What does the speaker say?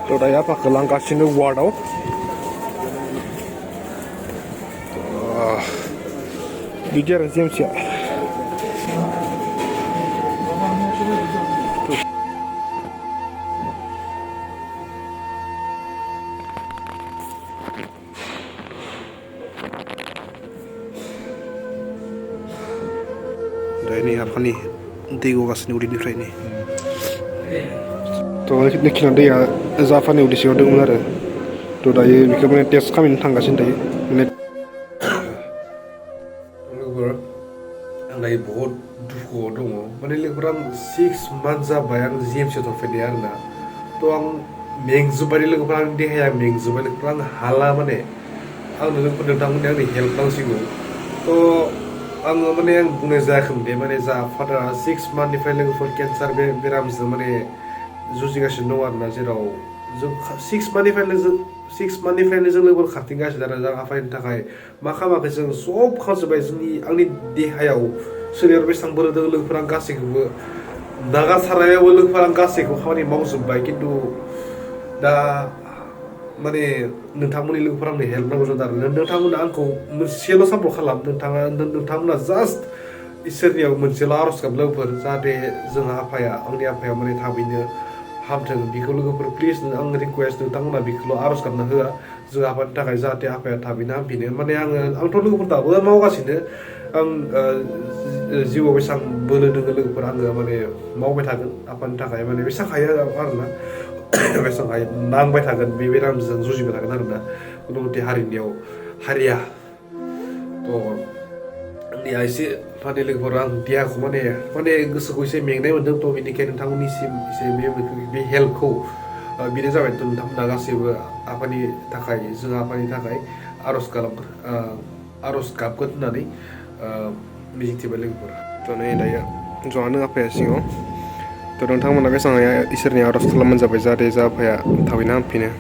थ' दायो आफाखौ लांगासिनो वार्डआव बिदि आरो जेमसिया दायो नै आफानि दै गगासिनो उदैनिफ्राय नै थ' निखिना दैया जाफानि उदै सिङाव दंमोन आरो थ' दायो बेखौ माने टेस्ट खालामनो थांगासिनो दायो माने लोगोफोर आं दायो बहुद दुखुआव दङ माने लोगोफोर आं 6 मान्थ जाबाय आं जिएमसिआव थांफैनाया आरोना थ' आं मेंजोब्बाय लोगोफोर आंनि देहाया मेंजोब्बाय लोगोफोर आं हाला माने आंनो लोगोफोर नोंथांमोननि आंनो हेल्प नांसिगौ थ' आङो माने आं बुंनाय जायाखैमोन दे माने जा फादारा 6 मान्थनिफ्राय लोगोफोर केन्सार बेरामजों माने जुजिगासिनो दं आरोना जेराव जों 6 मान्थनिफ्रायनो जों लोगोफोर खारथिंगासिनो आरो जों आफानि थाखाय मा खालामाखै जों सब खालामजोब्बाय आंनि देहायाव सोलेराव बेसेबां बोलो दं लोगोफोर आं गासैखौबो नागारथारनायावबो लोगोफोर आं गासैखौ खामानि मावजोब्बाय खिन्थु दा माने नोंथांमोननि लोगोफोर आंनो हेल्प नांगौ जादों आरो नोंथांमोना आंखौ मोनसेल' सापर्ट खालाम नोंथांमोना जास्ट इसोरनियाव मोनसेल' आर'ज गाब लोगोफोर जाहाथे जोंहा आंनि आफाया माने थाबैनो हामथों बेखौ लोगोफोर प्लिज आं रिकुवेस्ट नोंथांमोना बेखौल' आर'ज गाबना होआ जों आफानि थाखाय जाहाथे आफाया थाबैनो हामफिनो माने आंथ' लोगोफोर दाबो मावगासिनो आं जिउआव बेसेबां बोलो दोङो लोगोफोर आङो माने मावबाय थागोन आफानि थाखाय माने बेसेबां हायो आरोना बेसेबां हायो नांबाय थागोन बे बेरामजों जुजिबाय थागोन आरोना खुनु मथे हारिया थ' आंनिया एसे माने लोगोफोर आं देहाखौ माने गोसोखौ एसे मेंनाय मोन्दों थ' बेनिखायनो नोंथांमोननिसिम एसे बे हेल्पखौ बेनो जाबाय थ' नोंथांमोना गासैबो आफानि थाखाय जों आफानि थाखाय आर'ज गाबगोन होननानै मिजिंथिबाय लोगोफोर थ' नै दायो ज'आनो आफाया सिङाव थ' नोंथांमोना बेसेबां इसोरनि आर'ज खालामबानो जाबाय जाहाथे आफाया थाबैनो हामफिनो